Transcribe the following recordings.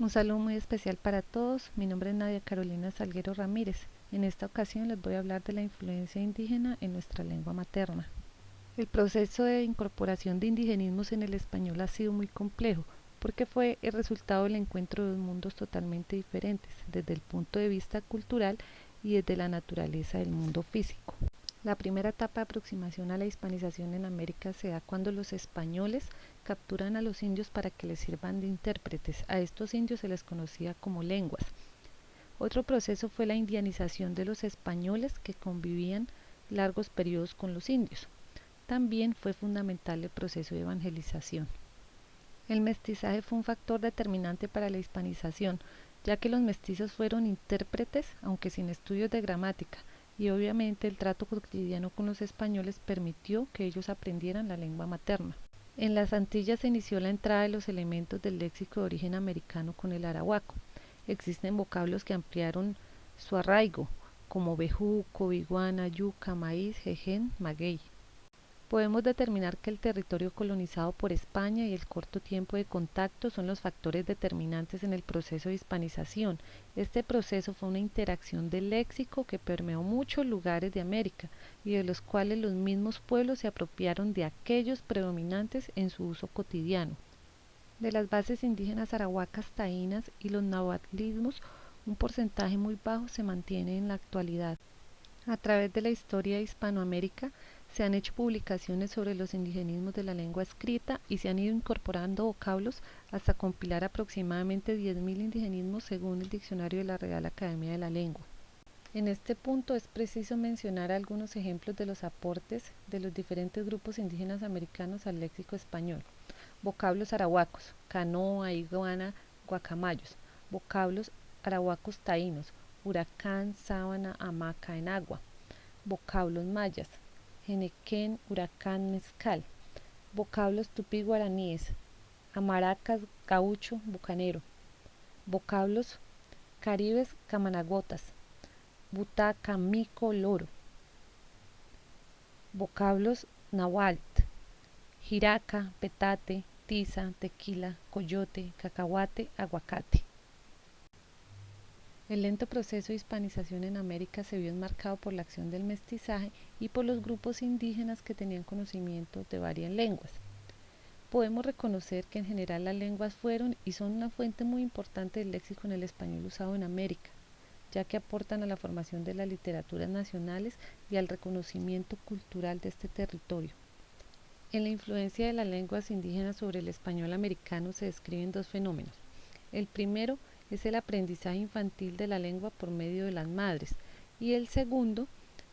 Un saludo muy especial para todos. Mi nombre es Nadia Carolina Salguero Ramírez. En esta ocasión les voy a hablar de la influencia indígena en nuestra lengua materna. El proceso de incorporación de indigenismos en el español ha sido muy complejo, porque fue el resultado del encuentro de dos mundos totalmente diferentes, desde el punto de vista cultural y desde la naturaleza del mundo físico. La primera etapa de aproximación a la hispanización en América se da cuando los españoles capturan a los indios para que les sirvan de intérpretes. A estos indios se les conocía como lenguas. Otro proceso fue la indianización de los españoles que convivían largos periodos con los indios. También fue fundamental el proceso de evangelización. El mestizaje fue un factor determinante para la hispanización, ya que los mestizos fueron intérpretes, aunque sin estudios de gramática, y obviamente el trato cotidiano con los españoles permitió que ellos aprendieran la lengua materna. En las Antillas se inició la entrada de los elementos del léxico de origen americano con el arahuaco. Existen vocablos que ampliaron su arraigo, como bejuco, biguana, yuca, maíz, jején, maguey. Podemos determinar que el territorio colonizado por España y el corto tiempo de contacto son los factores determinantes en el proceso de hispanización. Este proceso fue una interacción del léxico que permeó muchos lugares de América y de los cuales los mismos pueblos se apropiaron de aquellos predominantes en su uso cotidiano. De las bases indígenas arahuacas, taínas y los nahuatlismos, un porcentaje muy bajo se mantiene en la actualidad. A través de la historia de Hispanoamérica se han hecho publicaciones sobre los indigenismos de la lengua escrita y se han ido incorporando vocablos hasta compilar aproximadamente 10.000 indigenismos según el diccionario de la Real Academia de la Lengua. En este punto es preciso mencionar algunos ejemplos de los aportes de los diferentes grupos indígenas americanos al léxico español. Vocablos arahuacos, canoa, iguana, guacamayos. Vocablos arahuacos taínos, huracán, sábana, hamaca, enagua. Vocablos mayas, jenequén, huracán, mezcal. Vocablos tupí guaraníes, amaracas, gaucho, bucanero. Vocablos caribes, camanagotas, butaca, mico, loro. Vocablos náhuatl, jiraca, petate, tiza, tequila, coyote, cacahuate, aguacate. El lento proceso de hispanización en América se vio enmarcado por la acción del mestizaje y por los grupos indígenas que tenían conocimiento de varias lenguas. Podemos reconocer que en general las lenguas fueron y son una fuente muy importante del léxico en el español usado en América, ya que aportan a la formación de las literaturas nacionales y al reconocimiento cultural de este territorio. En la influencia de las lenguas indígenas sobre el español americano se describen dos fenómenos. El primero es el aprendizaje infantil de la lengua por medio de las madres y el segundo,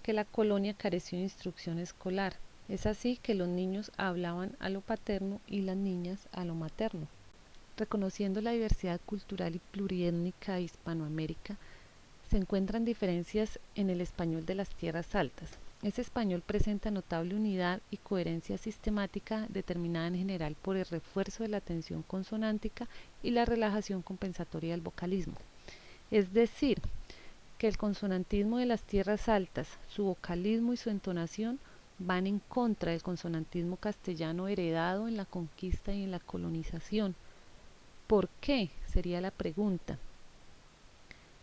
que la colonia careció de instrucción escolar. Es así que los niños hablaban a lo paterno y las niñas a lo materno. Reconociendo la diversidad cultural y pluriétnica de Hispanoamérica, se encuentran diferencias en el español de las tierras altas. Ese español presenta notable unidad y coherencia sistemática determinada en general por el refuerzo de la tensión consonántica y la relajación compensatoria del vocalismo. Es decir, que el consonantismo de las tierras altas, su vocalismo y su entonación van en contra del consonantismo castellano heredado en la conquista y en la colonización. ¿Por qué? Sería la pregunta.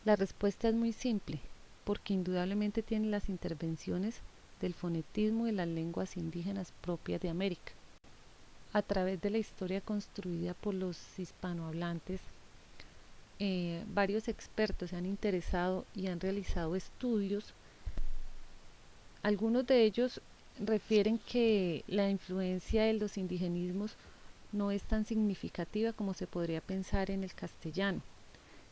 La respuesta es muy simple, porque indudablemente tiene las intervenciones del fonetismo de las lenguas indígenas propias de América. A través de la historia construida por los hispanohablantes, varios expertos se han interesado y han realizado estudios. Algunos de ellos refieren que la influencia de los indigenismos no es tan significativa como se podría pensar en el castellano.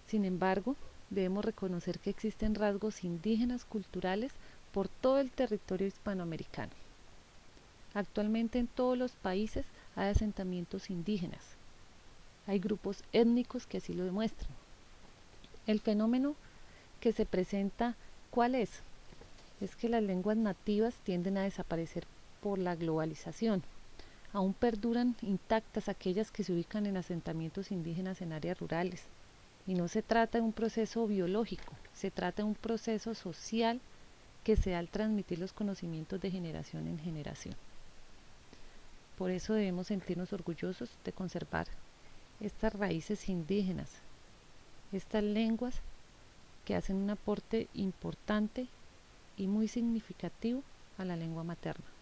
Sin embargo, debemos reconocer que existen rasgos indígenas culturales por todo el territorio hispanoamericano. Actualmente en todos los países hay asentamientos indígenas. Hay grupos étnicos que así lo demuestran. El fenómeno que se presenta, ¿cuál es? Es que las lenguas nativas tienden a desaparecer por la globalización. Aún perduran intactas aquellas que se ubican en asentamientos indígenas en áreas rurales. Y no se trata de un proceso biológico, se trata de un proceso social que se da al transmitir los conocimientos de generación en generación. Por eso debemos sentirnos orgullosos de conservar estas raíces indígenas, estas lenguas que hacen un aporte importante y muy significativo a la lengua materna.